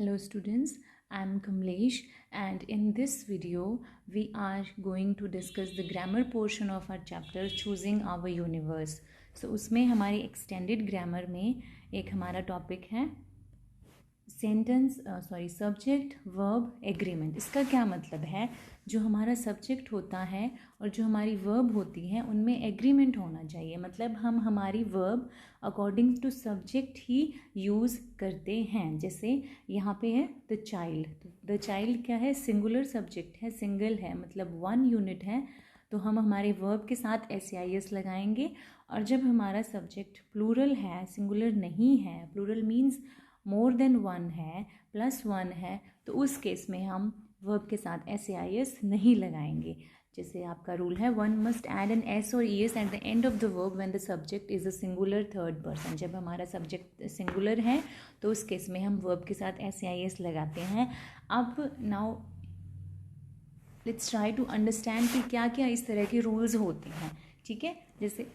Hello students, I am Kamlesh and in this video we are going to discuss the grammar portion of our chapter choosing our universe. So उसमें हमारी extended grammar में एक हमारा topic है subject verb agreement. इसका क्या मतलब है, जो हमारा सब्जेक्ट होता है और जो हमारी वर्ब होती है उनमें एग्रीमेंट होना चाहिए। मतलब हम हमारी वर्ब अकॉर्डिंग टू सब्जेक्ट ही यूज़ करते हैं। जैसे यहाँ पे है द चाइल्ड, द चाइल्ड क्या है, सिंगुलर सब्जेक्ट है, सिंगल है, मतलब वन यूनिट है, तो हम हमारे वर्ब के साथ SIS लगाएंगे। और जब हमारा सब्जेक्ट प्लूरल है, सिंगुलर नहीं है, plural means more than one है, प्लस वन है, तो उस केस में हम वर्ब के साथ SIS नहीं लगाएंगे। जैसे आपका रूल है, one must add N S और ES at the end of the verb when the subject is a singular third person. जब हमारा सब्जेक्ट सिंगुलर है तो उस केस में हम वर्ब के साथ SIS लगाते हैं। अब now let's try to understand कि क्या क्या इस तरह के रूल्स होते हैं। ठीक है, जैसे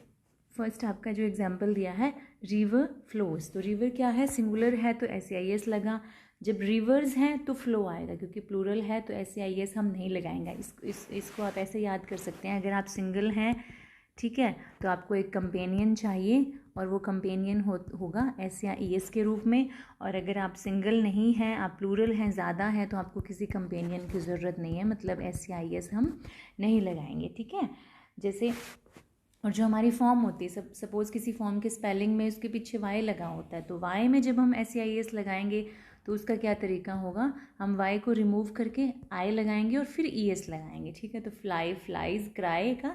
फर्स्ट आपका जो एग्जाम्पल दिया है रिवर फ्लोज, तो रिवर क्या है, सिंगुलर है तो SIS लगा। जब रिवर्स हैं तो फ्लो आएगा, क्योंकि प्लूरल है तो SIS हम नहीं लगाएंगे। इसको आप ऐसे याद कर सकते हैं, अगर आप सिंगल हैं, ठीक है, तो आपको एक कंपेनियन चाहिए और वो कंपेनियन होगा SIS के रूप में। और अगर आप सिंगल नहीं हैं, आप प्लूरल हैं, ज़्यादा हैं, तो आपको किसी कंपेनियन की ज़रूरत नहीं है, मतलब SIS हम नहीं लगाएंगे। ठीक है, जैसे और जो हमारी फॉर्म होती है, सपोज़ किसी फॉर्म के स्पेलिंग में उसके पीछे Y लगा होता है, तो Y में जब हम SIS लगाएंगे तो उसका क्या तरीका होगा, हम Y को रिमूव करके I लगाएंगे और फिर ES लगाएंगे। ठीक है, तो फ्लाई फ्लाइज, क्राई का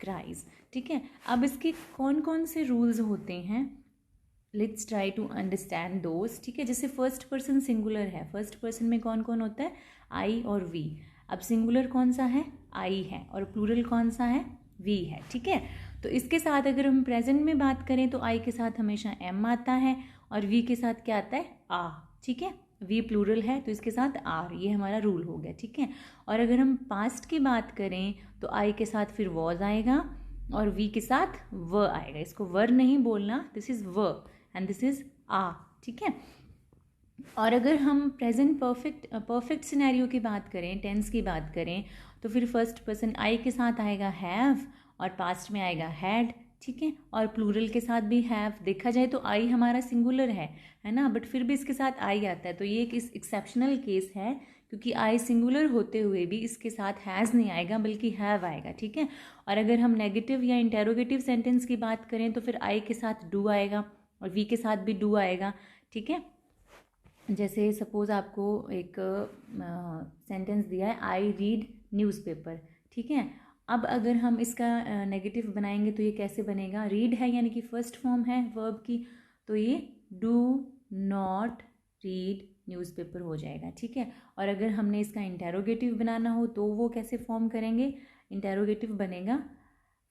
क्राइज। ठीक है, अब इसके कौन कौन से रूल्स होते हैं, let's try to understand those. ठीक है, जैसे फर्स्ट पर्सन सिंगुलर है, फर्स्ट पर्सन में कौन कौन होता है, I और V। अब सिंगुलर कौन सा है, I है, और प्लूरल कौन सा है, V है। ठीक है, तो इसके साथ अगर हम प्रेजेंट में बात करें तो I के साथ हमेशा M आता है और V के साथ क्या आता है, आ। ठीक है, V प्लूरल है तो इसके साथ R, ये हमारा रूल हो गया। ठीक है, और अगर हम पास्ट की बात करें तो I के साथ फिर वॉज आएगा और V के साथ व आएगा। इसको वर नहीं बोलना, दिस इज़ व एंड दिस इज़ आ। ठीक है, और अगर हम प्रेजेंट परफेक्ट सिनेरियो की बात करें, टेंस की बात करें, तो फिर फर्स्ट पर्सन I के साथ आएगा हैव और पास्ट में आएगा हैड। ठीक है, और प्लूरल के साथ भी हैव। देखा जाए तो I हमारा सिंगुलर है ना, बट फिर भी इसके साथ I आता है, तो ये एक एक्सेप्शनल केस है, क्योंकि I सिंगुलर होते हुए भी इसके साथ हैज़ नहीं आएगा बल्कि हैव आएगा। ठीक है, और अगर हम नेगेटिव या इंटेरोगेटिव सेंटेंस की बात करें तो फिर I के साथ डू आएगा और V के साथ भी डू आएगा। ठीक है, जैसे सपोज़ आपको एक सेंटेंस दिया है, आई रीड न्यूज़पेपर। ठीक है, अब अगर हम इसका नेगेटिव बनाएंगे तो ये कैसे बनेगा, रीड है यानी कि फर्स्ट फॉर्म है वर्ब की, तो ये डू नॉट रीड न्यूज़पेपर हो जाएगा। ठीक है, और अगर हमने इसका इंटेरोगेटिव बनाना हो तो वो कैसे फॉर्म करेंगे, इंटेरोगेटिव बनेगा,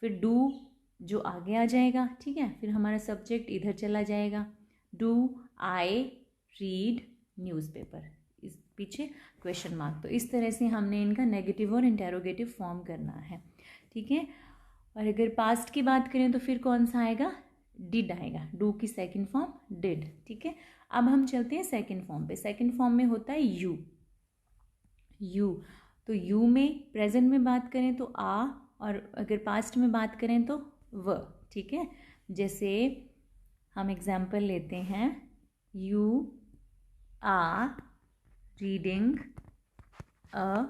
फिर डू जो आगे आ जाएगा। ठीक है, फिर हमारा सब्जेक्ट इधर चला जाएगा, डू आई रीड न्यूज़पेपर, इस पीछे क्वेश्चन मार्क। तो इस तरह से हमने इनका नेगेटिव और इंटेरोगेटिव फॉर्म करना है। ठीक है, और अगर पास्ट की बात करें तो फिर कौन सा आएगा, डिड आएगा, डू की सेकंड फॉर्म डिड। ठीक है, अब हम चलते हैं सेकंड फॉर्म पे। सेकंड फॉर्म में होता है यू, तो यू में प्रेजेंट में बात करें तो आ, और अगर पास्ट में बात करें तो व। ठीक है, जैसे हम एग्जाम्पल लेते हैं, you are reading a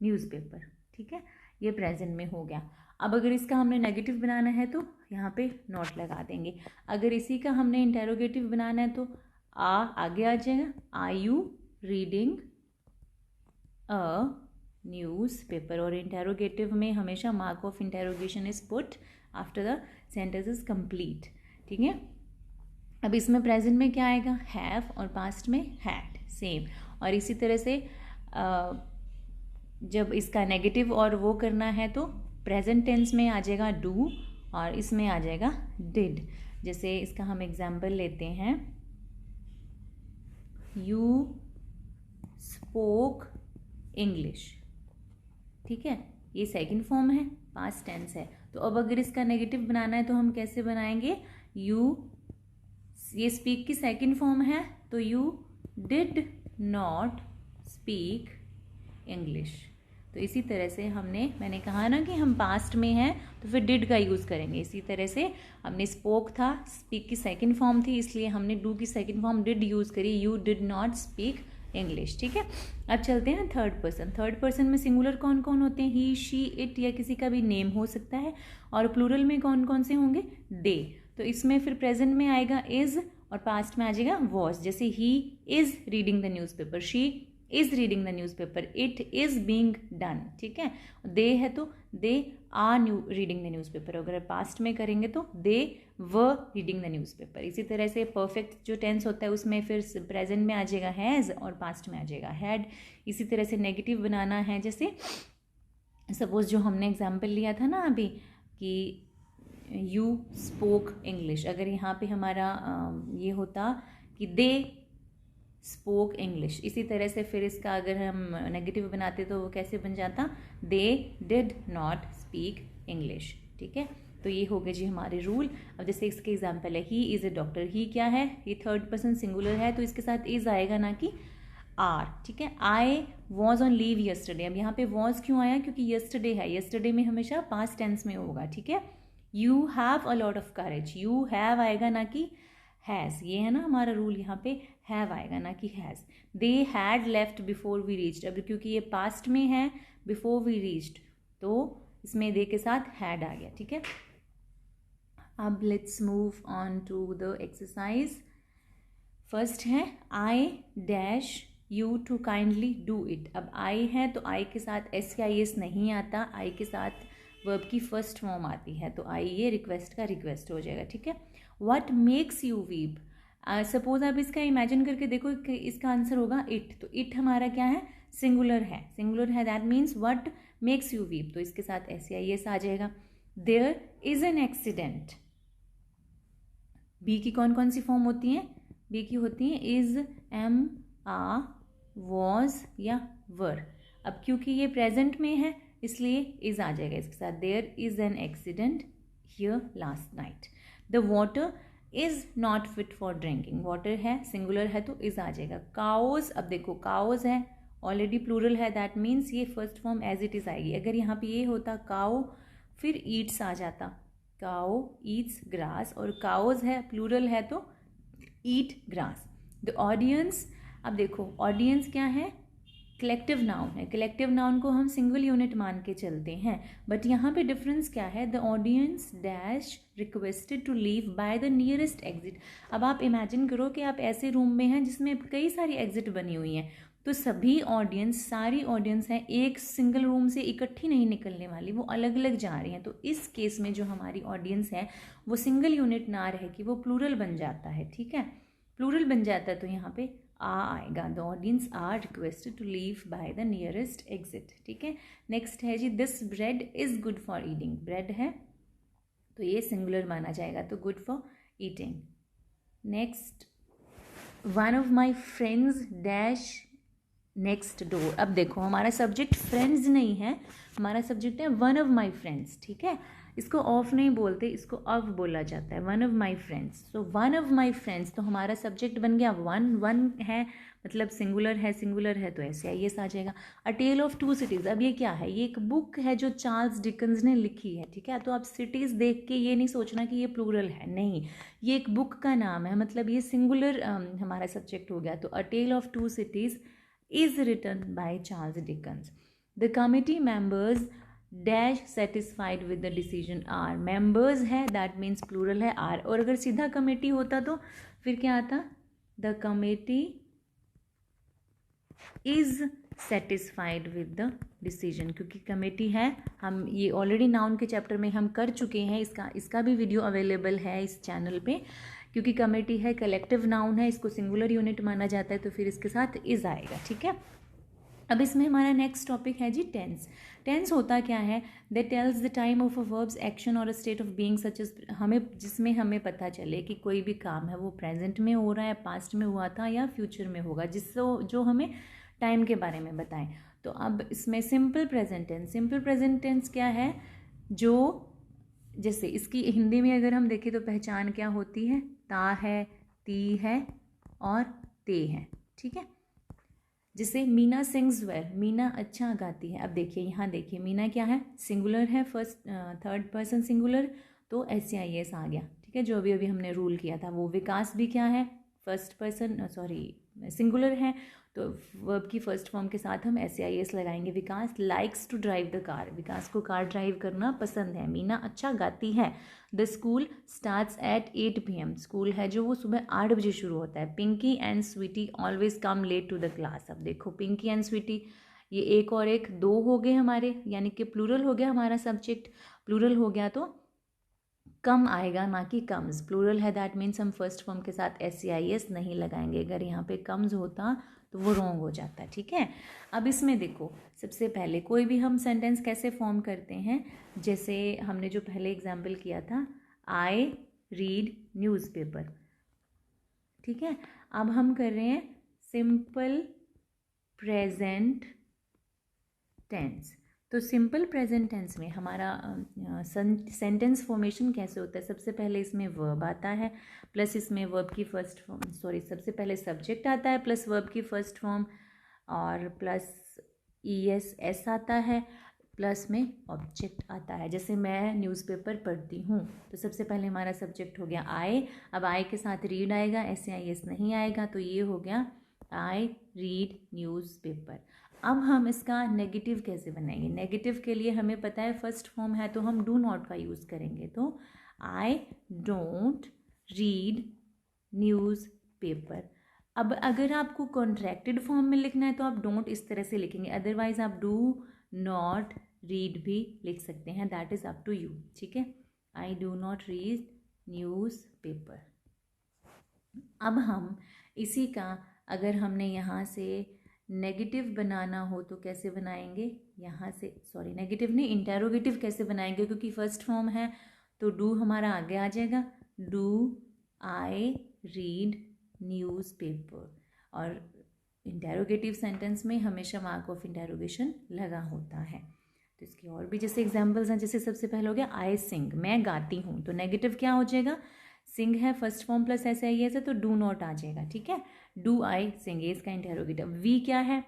newspaper. ठीक है, ये प्रेजेंट में हो गया। अब अगर इसका हमने नेगेटिव बनाना है तो यहाँ पे नॉट लगा देंगे। अगर इसी का हमने इंटेरोगेटिव बनाना है तो आगे आ जाएगा, are you reading a newspaper, और इंटेरोगेटिव में हमेशा mark of interrogation is put after the sentence is complete. ठीक है, अब इसमें प्रेजेंट में क्या आएगा, हैव, और पास्ट में हैड, सेम। और इसी तरह से जब इसका नेगेटिव और वो करना है तो प्रेजेंट टेंस में आ जाएगा डू और इसमें आ जाएगा डिड। जैसे इसका हम एग्जाम्पल लेते हैं, यू स्पोक इंग्लिश। ठीक है, ये सेकंड फॉर्म है, पास्ट टेंस है। तो अब अगर इसका नेगेटिव बनाना है तो हम कैसे बनाएंगे, यू, ये स्पीक की सेकंड फॉर्म है तो you did not speak English. तो इसी तरह से मैंने कहा ना कि हम पास्ट में हैं तो फिर डिड का यूज़ करेंगे। इसी तरह से हमने स्पोक था, स्पीक की सेकंड फॉर्म थी, इसलिए हमने डू की सेकंड फॉर्म डिड यूज़ करी, you did not speak English. ठीक है, अब चलते हैं थर्ड पर्सन। थर्ड पर्सन में सिंगुलर कौन कौन होते हैं? ही, शी, इट या किसी का भी नेम हो सकता है। और प्लूरल में कौन कौन से होंगे? दे। तो इसमें फिर प्रेजेंट में आएगा इज़ और पास्ट में आ जाएगा वॉज। जैसे he is reading the newspaper, she is reading the newspaper, it is being done. ठीक है, दे है तो they are reading the newspaper. अगर पास्ट में करेंगे तो दे व रीडिंग द न्यूज़पेपर। इसी तरह से परफेक्ट जो टेंस होता है उसमें फिर प्रेजेंट में आ जाएगा हैज़ और पास्ट में आ जाएगा हैड। इसी तरह से नेगेटिव बनाना है, जैसे सपोज जो हमने एग्जाम्पल लिया था ना अभी कि यू स्पोक इंग्लिश, अगर यहाँ पे हमारा ये होता कि दे स्पोक इंग्लिश। इसी तरह से फिर इसका अगर हम नेगेटिव बनाते तो वो कैसे बन जाता? They did not speak English. ठीक है, तो ये हो गए जी हमारे रूल। अब जैसे इसके एग्जांपल है, ही इज़ ए डॉक्टर। ही क्या है? ये थर्ड पर्सन सिंगुलर है तो इसके साथ इज़ आएगा ना कि आर। ठीक है, I was on leave yesterday. अब यहाँ पे वॉज क्यों आया? क्योंकि यस्टरडे है, यस्टरडे में हमेशा पास्ट टेंस में होगा। ठीक है, you have a lot of courage, you have आएगा ना कि हैज़। ये है ना हमारा रूल, यहाँ पे हैव आएगा ना कि has. They had left before we reached. अब क्योंकि ये पास्ट में है, बिफोर वी रीच्ड, तो इसमें दे के साथ हैड आ गया। ठीक है, अब let's move on to the exercise. First है I dash you to kindly do it. अब आई है तो आई के साथ एस या एस नहीं आता, आई के साथ वर्ब की फर्स्ट फॉर्म आती है, तो आई ये रिक्वेस्ट का रिक्वेस्ट हो जाएगा। ठीक है, what makes you weep. Suppose आप इसका इमेजिन करके देखो कि इसका आंसर होगा इट। तो इट हमारा क्या है? सिंगुलर है, सिंगुलर है, that means what makes you weep, तो इसके साथ एस या एस आ जाएगा। There is an accident. बी की कौन कौन सी फॉर्म होती हैं? बी की होती है इज, एम, आ, वॉज या वर। अब क्योंकि ये प्रेजेंट में है इसलिए इज आ जाएगा इसके साथ। There is an accident here last night. The water is not fit for drinking. Water है, सिंगुलर है तो इज आ जाएगा। काउज, अब देखो काउज है, ऑलरेडी प्लूरल है, दैट मीन्स ये first form as it is आएगी। अगर यहाँ पे ये होता काउ फिर ईट्स आ जाता, काउ ईट्स ग्रास, और काउज है प्लूरल है तो ईट ग्रास। द ऑडियंस, अब देखो ऑडियंस क्या है? कलेक्टिव नाउन है, कलेक्टिव नाउन को हम सिंगल यूनिट मान के चलते हैं, बट यहाँ पे डिफरेंस क्या है? The audience dash requested to leave by the nearest exit. अब आप इमेजिन करो कि आप ऐसे रूम में हैं जिसमें कई सारी एग्जिट बनी हुई हैं, तो सभी ऑडियंस, सारी ऑडियंस है एक सिंगल रूम से इकट्ठी नहीं निकलने वाली, वो अलग अलग जा रही हैं। तो इस केस में जो हमारी ऑडियंस है वो सिंगल यूनिट ना रहे कि वो प्लूरल बन जाता है। ठीक है, प्लूरल बन जाता है तो यहाँ पे आ आएगा। The audience are requested to leave by the nearest exit. ठीक है, नेक्स्ट है जी this bread is good for eating. Bread है तो ये सिंगुलर माना जाएगा, तो good for eating. Next, one of my friends dash next door. अब देखो हमारा सब्जेक्ट फ्रेंड्स नहीं है, हमारा सब्जेक्ट है वन ऑफ माई फ्रेंड्स। ठीक है, इसको ऑफ नहीं बोलते, इसको ऑफ बोला जाता है, वन ऑफ माई फ्रेंड्स। तो वन ऑफ माई फ्रेंड्स, तो हमारा सब्जेक्ट बन गया वन, वन है मतलब सिंगुलर है, सिंगुलर है तो ऐसे ये आ जाएगा। अ टेल ऑफ टू सिटीज़। अब ये क्या है? ये एक बुक है जो चार्ल्स डिकन्स ने लिखी है। ठीक है, तो आप सिटीज़ देख के ये नहीं सोचना कि ये प्लूरल है, नहीं, ये एक बुक का नाम है, मतलब ये सिंगुलर हमारा सब्जेक्ट हो गया। तो a tale of two cities is written by Charles Dickens. The committee members dash satisfied with the decision are. Members है that means plural है are, और अगर सीधा कमेटी होता तो फिर क्या आता? The committee is satisfied with the decision, क्योंकि कमेटी है, हम ये ऑलरेडी नाउन के चैप्टर में हम कर चुके हैं, इसका भी वीडियो अवेलेबल है इस चैनल पे। क्योंकि कमेटी है कलेक्टिव नाउन है, इसको सिंगुलर यूनिट माना जाता है तो फिर इसके साथ इज आएगा। ठीक है, अब इसमें हमारा नेक्स्ट टॉपिक है जी टेंस। टेंस होता क्या है? That tells the time of a verbs action और a state of being such as, जिसमें हमें पता चले कि कोई भी काम है वो प्रेजेंट में हो रहा है, पास्ट में हुआ था या फ्यूचर में होगा, जो हमें टाइम के बारे में बताएं। तो अब इसमें simple present tense, simple present tense क्या है? जो जैसे इसकी हिंदी में अगर हम देखें तो पहचान क्या होती है? ता है, ती है और ते है। ठीक है। जैसे मीना सिंग्स वेल, मीना अच्छा गाती है। अब देखिए यहाँ देखिए मीना क्या है, सिंगुलर है, फर्स्ट थर्ड पर्सन सिंगुलर, तो SCIS आ गया, ठीक है, जो अभी अभी हमने रूल किया था। वो विकास भी क्या है, फर्स्ट पर्सन सिंगुलर है, तो वर्ब की फर्स्ट फॉर्म के साथ हम SCIS लगाएंगे। Vikas likes to drive the car, Vikas को कार ड्राइव करना पसंद है। मीना अच्छा गाती है। The school starts at 8 PM, school है जो वो सुबह 8 बजे शुरू होता है। Pinky and Sweetie always come late to the class. अब देखो पिंकी एंड स्वीटी, ये एक और एक दो हो गए हमारे, यानी कि प्लूरल हो गया हमारा सब्जेक्ट। प्लूरल हो गया तो कम आएगा, ना कि कम्स। प्लूरल है दैट मीन्स हम फर्स्ट फॉर्म के साथ SCIS नहीं लगाएंगे। अगर यहाँ पे कम्स होता तो वो रॉन्ग हो जाता है, ठीक है। अब इसमें देखो सबसे पहले कोई भी हम सेंटेंस कैसे फॉर्म करते हैं, जैसे हमने जो पहले एग्जाम्पल किया था, आई रीड न्यूज़पेपर, ठीक है। अब हम कर रहे हैं सिंपल प्रेजेंट टेंस। तो सिंपल प्रेजेंट टेंस में हमारा सेंटेंस फॉर्मेशन कैसे होता है, सबसे पहले इसमें वर्ब आता है, प्लस इसमें वर्ब की फर्स्ट फॉर्म, सबसे पहले सब्जेक्ट आता है प्लस वर्ब की फर्स्ट फॉर्म, और प्लस ES आता है, प्लस में ऑब्जेक्ट आता है। जैसे मैं न्यूज़पेपर पढ़ती हूँ, तो सबसे पहले हमारा सब्जेक्ट हो गया आई। अब आई के साथ रीड आएगा, SCIS नहीं आएगा, तो ये हो गया आई रीड न्यूज़पेपर। अब हम इसका नेगेटिव कैसे बनाएंगे, नेगेटिव के लिए हमें पता है फर्स्ट फॉर्म है तो हम डू नॉट का यूज़ करेंगे। तो आई डोंट रीड न्यूज़पेपर। अब अगर आपको कॉन्ट्रैक्टेड फॉर्म में लिखना है तो आप डोंट इस तरह से लिखेंगे, अदरवाइज आप डू नॉट रीड भी लिख सकते हैं, that is up to you, ठीक है। I do not read newspaper. अब हम इसी का अगर हमने यहाँ से नेगेटिव बनाना हो तो कैसे बनाएंगे, यहाँ से नेगेटिव नहीं, इंटेरोगेटिव कैसे बनाएंगे, क्योंकि फर्स्ट फॉर्म है तो डू हमारा आगे आ जाएगा, डू आई रीड न्यूज़पेपर। और इंटेरोगेटिव सेंटेंस में हमेशा मार्क ऑफ इंटेरोगेशन लगा होता है। तो इसके और भी जैसे एग्जाम्पल्स हैं, जैसे सबसे पहले हो गया आई सिंग, मैं गाती हूँ, तो नेगेटिव क्या हो जाएगा, सिंग है फर्स्ट फॉर्म प्लस SCIS है तो डू नॉट आ जाएगा, ठीक है। डू आई सिंग, ये इसका इंटेरोगेटिव। वी क्या है,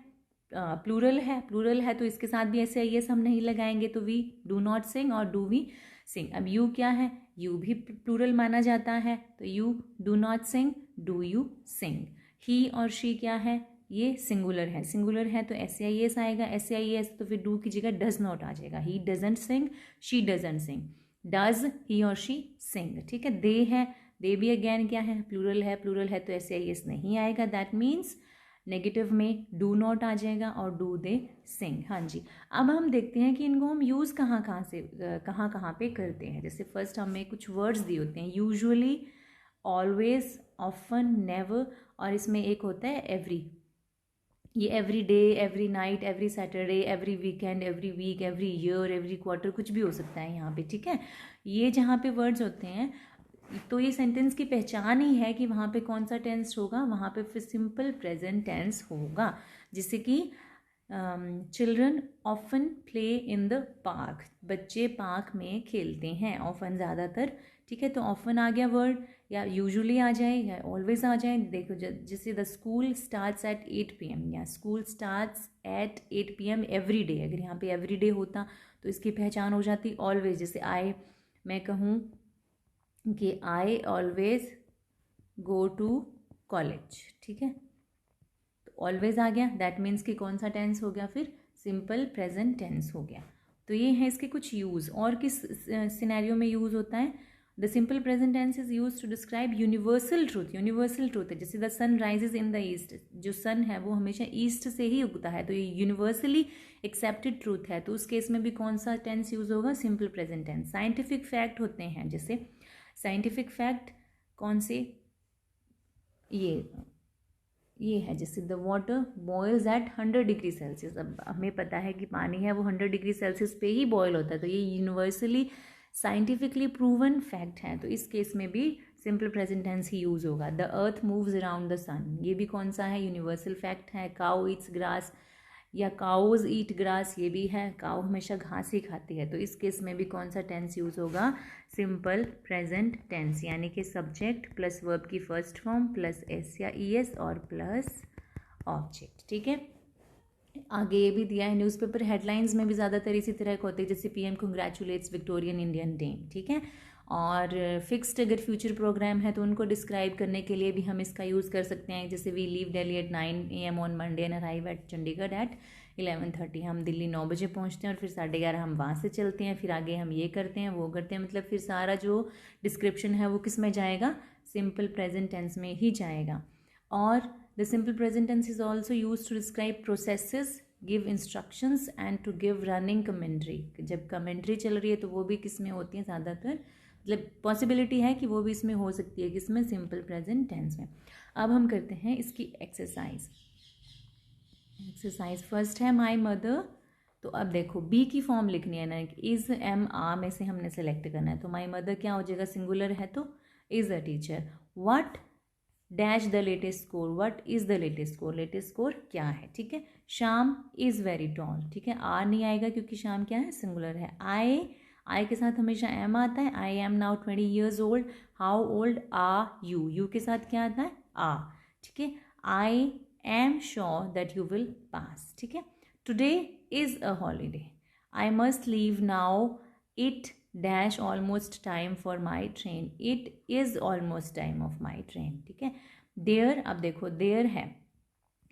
प्लूरल है तो इसके साथ भी SCIS हम नहीं लगाएंगे, तो वी डू नॉट सिंग और डू वी सिंग। अब यू क्या है, यू भी प्लूरल माना जाता है, तो you do not sing, do you sing. He और शी क्या है, ये सिंगुलर है तो SCIS आएगा, SCIS तो फिर डू की जगह डज नॉट आ जाएगा, he doesn't sing, she doesn't sing, does he और शी सिंग, ठीक है। दे है, दे भी अगेन क्या है, प्लूरल है तो SCIS नहीं आएगा, दैट मीन्स नेगेटिव में डू नॉट आ जाएगा और डू दे सिंग। हाँ जी, अब हम देखते हैं कि इनको हम यूज़ कहाँ पे करते हैं। जैसे फर्स्ट हमें कुछ वर्ड्स दिए होते हैं, यूजुअली, ऑलवेज, ऑफन, नेवर, और इसमें एक होता है एवरी। ये every day, every night, every Saturday, every weekend, every week, every year, every quarter, कुछ भी हो सकता है यहाँ पे, ठीक है। ये जहाँ पे वर्ड्स होते हैं तो ये सेंटेंस की पहचान ही है कि वहाँ पे कौन सा टेंस होगा, वहाँ पे फिर सिंपल प्रेजेंट टेंस होगा। जैसे कि children often play in the park, बच्चे पार्क में खेलते हैं, ऑफन ज़्यादातर, ठीक है। तो ऑफन आ गया वर्ड, या यूजुअली आ जाए या ऑलवेज आ जाए। देखो जैसे the school starts at 8 PM, या school starts at 8 PM every day, अगर यहाँ पे एवरी डे होता तो इसकी पहचान हो जाती ऑलवेज। जैसे आई, मैं कहूँ कि I always go to college, ठीक है, तो ऑलवेज आ गया, दैट मीन्स कि कौन सा टेंस हो गया, फिर सिंपल प्रेजेंट टेंस हो गया। तो ये है इसके कुछ यूज़। और किस सिनेरियो में यूज़ होता है, the simple present tense is use to describe universal truth है। जैसे the sun rises in the east, जो सन है वो हमेशा ईस्ट से ही उगता है, तो ये यूनिवर्सली एक्सेप्टेड ट्रूथ है, तो उस केस में भी कौन सा टेंस यूज होगा, simple present tense. Scientific fact होते हैं, जैसे साइंटिफिक फैक्ट कौन से, ये है, जैसे the water boils at 100 degree Celsius. अब हमें पता है कि पानी है वो 100 डिग्री सेल्सियस पे ही बॉयल होता है, तो ये यूनिवर्सली साइंटिफिकली प्रूवन फैक्ट है, तो इस केस में भी सिंपल प्रेजेंट टेंस ही यूज होगा। The earth moves around the sun, ये भी कौन सा है, यूनिवर्सल फैक्ट है। काउ ईट्स ग्रास, या काउज ईट ग्रास, ये भी है, काउ हमेशा घास ही खाती है, तो इस केस में भी कौन सा टेंस यूज होगा, सिंपल प्रेजेंट टेंस, यानी कि सब्जेक्ट प्लस वर्ब की फर्स्ट फॉर्म प्लस एस या ES और प्लस ऑब्जेक्ट। ठीक है, आगे ये भी दिया है, न्यूज़पेपर हेडलाइंस में भी ज़्यादातर इसी तरह के होते हैं, जैसे पीएम कंग्रेचुलेट्स विक्टोरियन इंडियन डे। ठीक है, और फिक्स्ड अगर फ्यूचर प्रोग्राम है तो उनको डिस्क्राइब करने के लिए भी हम इसका यूज़ कर सकते हैं, जैसे we leave Delhi at 9 AM on Monday and arrive at Chandigarh at 11:30। हम दिल्ली 9 बजे पहुंचते हैं और फिर 11:30 हम वहाँ से चलते हैं, फिर आगे हम ये करते हैं वो करते हैं, मतलब फिर सारा जो डिस्क्रिप्शन है वो किस में जाएगा, सिंपल प्रेजेंट टेंस में ही जाएगा। और the simple present tense is also use to describe processes, give instructions and to give running commentary. जब कमेंट्री चल रही है तो वो भी किस में होती है ज़्यादातर, मतलब पॉसिबिलिटी है कि वो भी इसमें हो सकती है, किसमें, सिंपल प्रेजेंट टेंस में। अब हम करते हैं इसकी एक्सरसाइज। एक्सरसाइज फर्स्ट है माई मदर। तो अब देखो बी की फॉर्म लिखनी है ना, इज एम आ में से हमने सेलेक्ट करना है, तो माई मदर क्या हो जाएगा, सिंगुलर है तो is a teacher. What dash the latest score, what is the latest score, latest score क्या है। ठीक है, शाम इज वेरी टॉल। ठीक है, आर नहीं आएगा क्योंकि शाम क्या है, सिंगुलर है। आई के साथ हमेशा एम आता है, I am now 20 years old. How old are you, you के साथ क्या आता है, आ। ठीक है, I am sure that you will pass. ठीक है, today is a holiday. I must leave now, it dash almost time for my train, it is almost time of my train. ठीक है, देयर, अब देखो there है,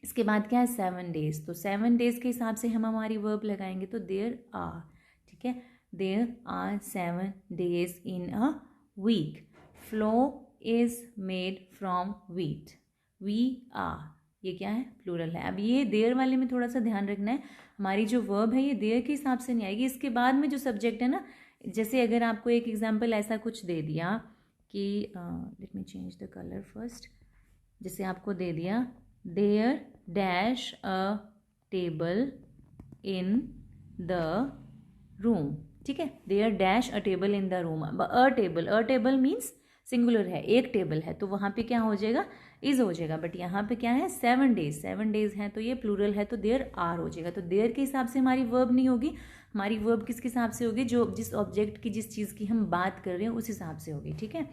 इसके बाद क्या है 7 days, तो 7 days के हिसाब से हम हमारी वर्ब लगाएंगे, तो देयर आर। ठीक है, there are 7 days in a week. Flour is made from wheat, we are, ये क्या है, प्लूरल है। अब ये देयर वाले में थोड़ा सा ध्यान रखना है, हमारी जो वर्ब है ये देयर के हिसाब से नहीं आएगी, इसके बाद में जो सब्जेक्ट है ना, जैसे अगर आपको एक एग्जाम्पल ऐसा कुछ दे दिया कि let me change the colour first, जैसे आपको दे दिया there dash a table in the room. ठीक है, there dash a table in the room. A table means singular है, एक टेबल है, तो वहाँ पे क्या हो जाएगा, इज हो जाएगा। बट यहाँ पे क्या है 7 days, 7 days है तो ये प्लूरल है तो देयर आर हो जाएगा। तो देयर के हिसाब से हमारी वर्ब नहीं होगी, हमारी वर्ब किसके हिसाब से होगी, जो जिस ऑब्जेक्ट की जिस चीज़ की हम बात कर रहे हैं उस हिसाब से होगी। ठीक है,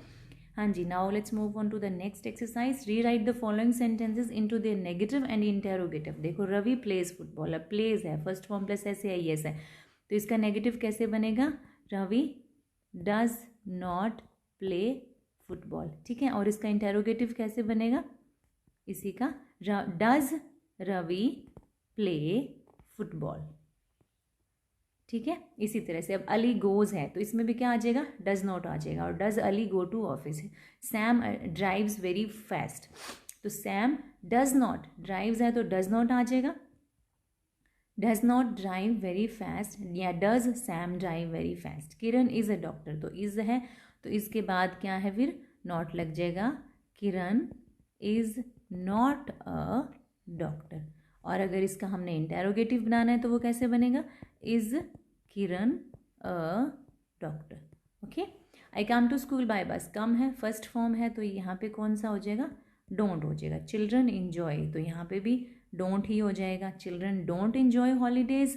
हाँ जी, now let's move on to the next exercise. Rewrite the following sentences into their negative and interrogative. देखो रवि प्लेज फुटबॉल, अब प्लेज है, फर्स्ट फॉर्म प्लस ऐसे आई एस है, तो इसका नेगेटिव कैसे बनेगा, Ravi does not play football. ठीक है, और इसका इंटेरोगेटिव कैसे बनेगा, इसी का, डज रवि प्ले फुटबॉल। ठीक है, इसी तरह से अब अली गोज है तो इसमें भी क्या आ जाएगा, डज नॉट आ जाएगा, और does Ali go to office. Sam drives very fast, तो सैम डज नॉट, ड्राइव्स है तो डज नॉट आ जाएगा, does not drive very fast, या does Sam drive very fast. Kiran is a doctor, तो इज है तो इसके बाद क्या है, फिर नॉट लग जाएगा, किरण इज नॉट अ डॉक्टर। और अगर इसका हमने इंटेरोगेटिव बनाना है तो वो कैसे बनेगा, is Kiran a doctor. Okay, I come to school by bus, come है फर्स्ट फॉर्म है तो यहाँ पे कौन सा हो जाएगा, डोंट हो जाएगा। चिल्ड्रन इंजॉय, तो यहाँ पे भी डोंट ही हो जाएगा, children don't enjoy holidays.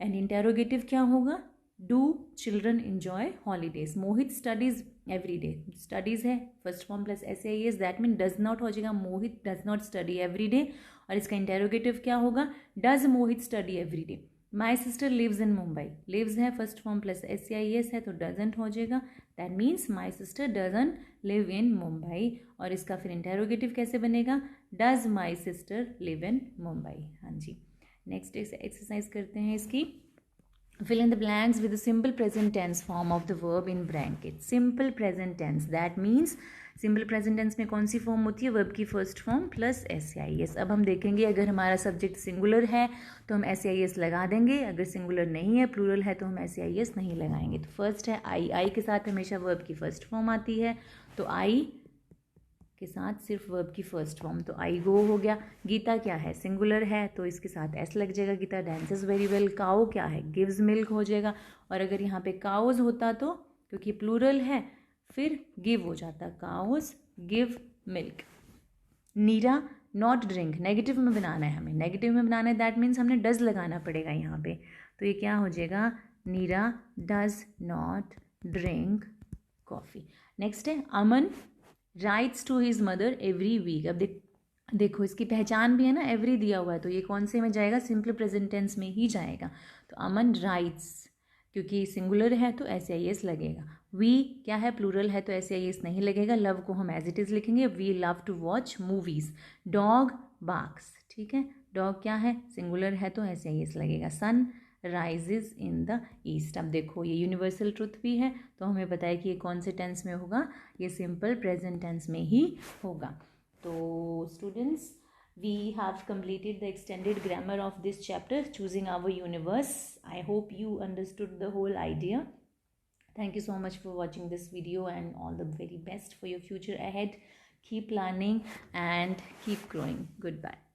And interrogative क्या होगा, do children enjoy holidays. Mohit studies every day, studies है फर्स्ट फॉर्म प्लस ऐसे I S, that mean does not हो जाएगा, Mohit does not study every day. और इसका इंटेरोगेटिव क्या होगा, does Mohit study every day. My sister lives in Mumbai, lives है first form plus S C I S है तो डजेंट हो जाएगा, that means my sister doesn't live in Mumbai. और इसका फिर इंटेरोगेटिव कैसे बनेगा, does my sister live in Mumbai. हाँ जी, नेक्स्ट एक्सरसाइज करते हैं इसकी। Fill in the blanks with the simple present tense form of the verb in brackets. Simple present tense, that means simple present tense में कौन सी form होती है, verb की first form plus S I S. अब हम देखेंगे अगर हमारा सब्जेक्ट सिंगुलर है तो हम एस आई एस लगा देंगे, अगर सिंगुलर नहीं है प्लूरल है तो हम एस आई एस नहीं लगाएंगे। तो फर्स्ट है आई, आई के साथ हमेशा वर्ब की फर्स्ट फॉर्म आती है, तो आई के साथ सिर्फ वर्ब की फर्स्ट फॉर्म, तो आई गो हो गया। गीता क्या है, सिंगुलर है तो इसके साथ एस लग जाएगा, गीता डांसेस वेरी वेल। काओ क्या है, गिव्स मिल्क हो जाएगा, और अगर यहाँ पे काउज होता तो क्योंकि प्लूरल है फिर गिव हो जाता, cows give milk. Neera not drink, negative में बनाना है हमें, नेगेटिव में बनाना है, दैट मीन्स हमने डज लगाना पड़ेगा यहाँ पे, तो ये क्या हो जाएगा, Neera does not drink coffee. Next है Aman writes to his mother every week. अब देख देखो इसकी पहचान भी है ना, एवरी दिया हुआ है, तो ये कौन से में जाएगा, सिंपल प्रेजेंट टेंस में ही जाएगा। तो अमन राइट्स, क्योंकि सिंगुलर है तो एस आई एस लगेगा। वी क्या है, प्लूरल है तो एस आई एस नहीं लगेगा। लव को हम एज इट इज़ लिखेंगे, we love to watch movies. Dog barks, ठीक है, डॉग क्या है, सिंगुलर है तो एस आई एस लगेगा। Sun rises in the east. अब देखो ये यूनिवर्सल ट्रुथ भी है, तो हमें पता है कि ये कौन से टेंस में होगा, ये सिंपल प्रेजेंट टेंस में ही होगा। So students, we have completed the extended grammar of this chapter, choosing our universe. I hope you understood the whole idea. Thank you so much for watching this video, and all the very best for your future ahead. Keep learning and keep growing. Goodbye.